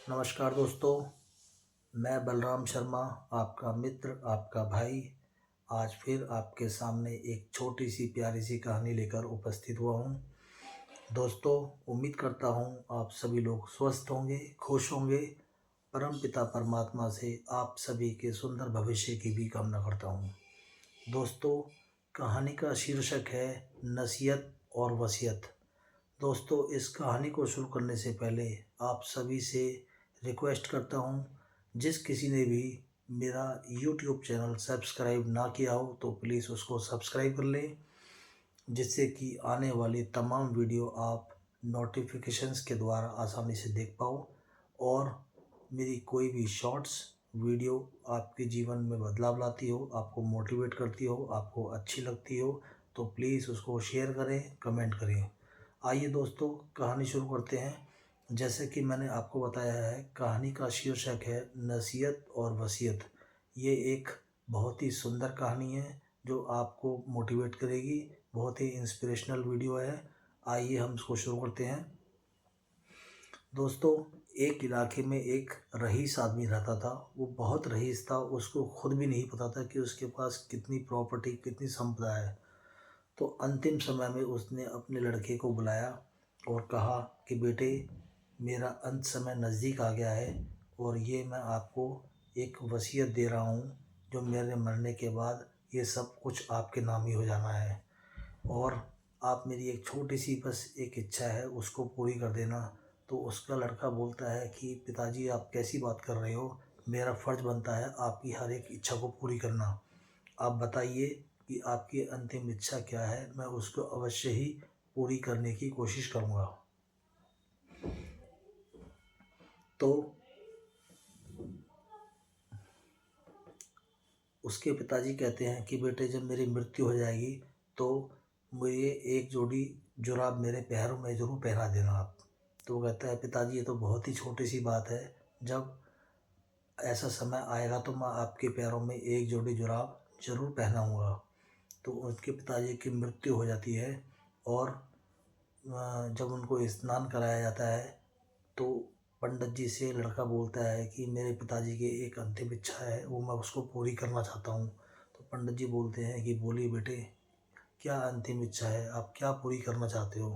नमस्कार दोस्तों, मैं बलराम शर्मा, आपका मित्र, आपका भाई, आज फिर आपके सामने एक छोटी सी प्यारी सी कहानी लेकर उपस्थित हुआ हूँ। दोस्तों, उम्मीद करता हूँ आप सभी लोग स्वस्थ होंगे, खुश होंगे। परमपिता परमात्मा से आप सभी के सुंदर भविष्य की भी कामना करता हूँ। दोस्तों, कहानी का शीर्षक है नसीहत और वसीयत। दोस्तों, इस कहानी को शुरू करने से पहले आप सभी से रिक्वेस्ट करता हूँ, जिस किसी ने भी मेरा यूट्यूब चैनल सब्सक्राइब ना किया हो तो प्लीज़ उसको सब्सक्राइब कर लें, जिससे कि आने वाली तमाम वीडियो आप नोटिफिकेशंस के द्वारा आसानी से देख पाओ और मेरी कोई भी शॉर्ट्स वीडियो आपके जीवन में बदलाव लाती हो, आपको मोटिवेट करती हो, आपको अच्छी लगती हो तो प्लीज़ उसको शेयर करें, कमेंट करें। आइए दोस्तों, कहानी शुरू करते हैं। जैसे कि मैंने आपको बताया है, कहानी का शीर्षक है नसीहत और वसीयत। ये एक बहुत ही सुंदर कहानी है जो आपको मोटिवेट करेगी। बहुत ही इंस्पिरेशनल वीडियो है। आइए हम इसको शुरू करते हैं। दोस्तों, एक इलाके में एक रईस आदमी रहता था। वो बहुत रईस था, उसको खुद भी नहीं पता था कि उसके पास कितनी प्रॉपर्टी, कितनी संपदा है। तो अंतिम समय में उसने अपने लड़के को बुलाया और कहा कि बेटे, मेरा अंत समय नज़दीक आ गया है और ये मैं आपको एक वसीयत दे रहा हूँ, जो मेरे मरने के बाद ये सब कुछ आपके नाम ही हो जाना है और आप मेरी एक छोटी सी बस एक इच्छा है, उसको पूरी कर देना। तो उसका लड़का बोलता है कि पिताजी, आप कैसी बात कर रहे हो? मेरा फ़र्ज़ बनता है आपकी हर एक इच्छा को पूरी करना। आप बताइए कि आपकी अंतिम इच्छा क्या है, मैं उसको अवश्य ही पूरी करने की कोशिश करूँगा। तो उसके पिताजी कहते हैं कि बेटे, जब मेरी मृत्यु हो जाएगी तो मुझे एक जोड़ी जुराब मेरे पैरों में ज़रूर पहना देना आप। तो वो कहता है, पिताजी ये तो बहुत ही छोटी सी बात है, जब ऐसा समय आएगा तो मैं आपके पैरों में एक जोड़ी जुराब ज़रूर पहनाऊँगा। तो उनके पिताजी की मृत्यु हो जाती है और जब उनको स्नान कराया जाता है तो पंडित जी से लड़का बोलता है कि मेरे पिताजी की एक अंतिम इच्छा है, वो मैं उसको पूरी करना चाहता हूँ। तो पंडित जी बोलते हैं कि बोलिए बेटे, क्या अंतिम इच्छा है, आप क्या पूरी करना चाहते हो?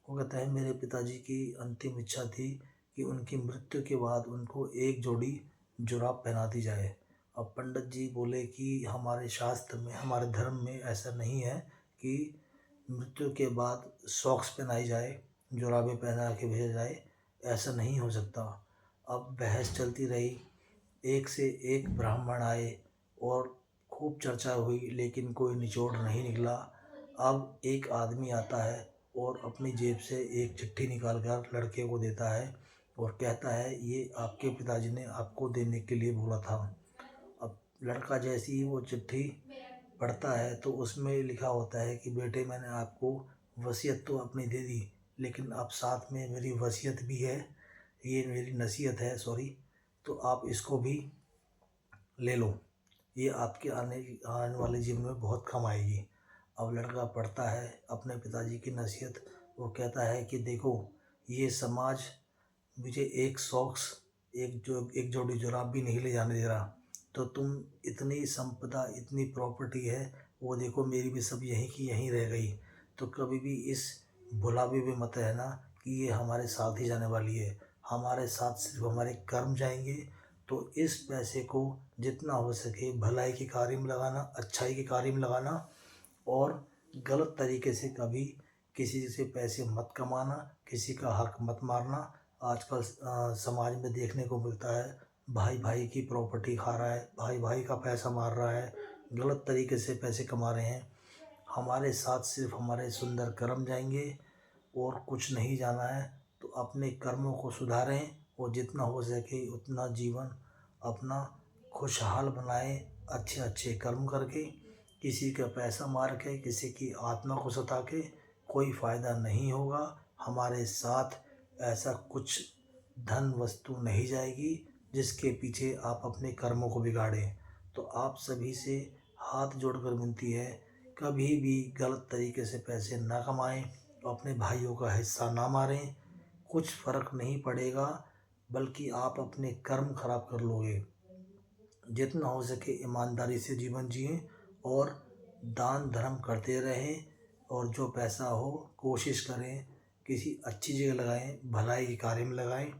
वो कहता है, मेरे पिताजी की अंतिम इच्छा थी कि उनकी मृत्यु के बाद उनको एक जोड़ी जुराब पहना दी जाए। अब पंडित जी बोले कि हमारे शास्त्र में, हमारे धर्म में ऐसा नहीं है कि मृत्यु के बाद सॉक्स पहनाई जाए, जुराबें पहना के भेजा जाए, ऐसा नहीं हो सकता। अब बहस चलती रही, एक से एक ब्राह्मण आए और खूब चर्चा हुई, लेकिन कोई निचोड़ नहीं निकला। अब एक आदमी आता है और अपनी जेब से एक चिट्ठी निकाल कर लड़के को देता है और कहता है, ये आपके पिताजी ने आपको देने के लिए बोला था। अब लड़का जैसे ही वो चिट्ठी पढ़ता है तो उसमें लिखा होता है कि बेटे, मैंने आपको वसीयत तो अपनी दे दी, लेकिन अब साथ में मेरी वसीयत भी है, ये मेरी नसीहत है, सॉरी। तो आप इसको भी ले लो, ये आपके आने वाले जीवन में बहुत काम आएगी। अब लड़का पढ़ता है अपने पिताजी की नसीहत। वो कहता है कि देखो, ये समाज मुझे एक सॉक्स, एक जोड़ी जुराब भी नहीं ले जाने दे रहा, तो तुम इतनी संपदा, इतनी प्रॉपर्टी है, वो देखो मेरी भी सब यहीं की यहीं रह गई। तो कभी भी इस भुलावे में मत रहना कि ये हमारे साथ ही जाने वाली है, हमारे साथ सिर्फ हमारे कर्म जाएंगे। तो इस पैसे को जितना हो सके भलाई के कार्य में लगाना, अच्छाई के कार्य में लगाना और गलत तरीके से कभी किसी से पैसे मत कमाना, किसी का हक मत मारना। आजकल समाज में देखने को मिलता है, भाई भाई की प्रॉपर्टी खा रहा है, भाई भाई का पैसा मार रहा है, गलत तरीके से पैसे कमा रहे हैं। हमारे साथ सिर्फ हमारे सुंदर कर्म जाएंगे और कुछ नहीं जाना है। तो अपने कर्मों को सुधारें और जितना हो सके उतना जीवन अपना खुशहाल बनाएं, अच्छे अच्छे कर्म करके। किसी का पैसा मार के, किसी की आत्मा को सता के कोई फ़ायदा नहीं होगा। हमारे साथ ऐसा कुछ धन वस्तु नहीं जाएगी जिसके पीछे आप अपने कर्मों को बिगाड़ें। तो आप सभी से हाथ जोड़कर विनती है, कभी भी गलत तरीके से पैसे ना कमाएं, अपने भाइयों का हिस्सा ना मारें। कुछ फ़र्क नहीं पड़ेगा, बल्कि आप अपने कर्म खराब कर लोगे। जितना हो सके ईमानदारी से जीवन जिएं और दान धर्म करते रहें, और जो पैसा हो कोशिश करें किसी अच्छी जगह लगाएं, भलाई के कार्य में लगाएं,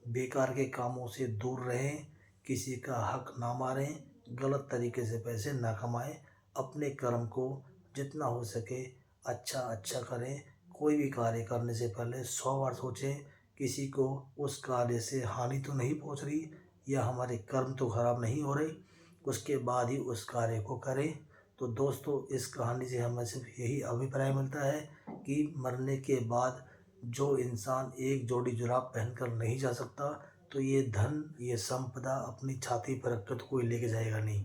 बेकार के कामों से दूर रहें, किसी का हक ना मारें, गलत तरीके से पैसे ना कमाएं। अपने कर्म को जितना हो सके अच्छा अच्छा करें। कोई भी कार्य करने से पहले 100 बार सोचें, किसी को उस कार्य से हानि तो नहीं पहुंच रही या हमारे कर्म तो खराब नहीं हो रहे, उसके बाद ही उस कार्य को करें। तो दोस्तों, इस कहानी से हमें सिर्फ यही अभिप्राय मिलता है कि मरने के बाद जो इंसान एक जोड़ी जुराब पहनकर नहीं जा सकता, तो ये धन ये संपदा अपनी छाती पर रखकर तो कोई लेके जाएगा नहीं।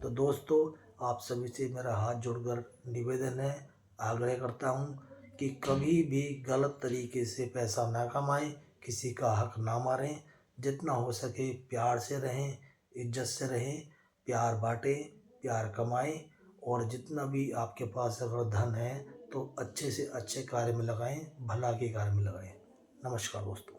तो दोस्तों, आप सभी से मेरा हाथ जोड़कर निवेदन है, आग्रह करता हूँ कि कभी भी गलत तरीके से पैसा ना कमाएं, किसी का हक ना मारें। जितना हो सके प्यार से रहें, इज्जत से रहें, प्यार बांटें, प्यार कमाएं, और जितना भी आपके पास अगर धन है तो अच्छे से अच्छे कार्य में लगाएं, भला के कार्य में लगाएं। नमस्कार दोस्तों।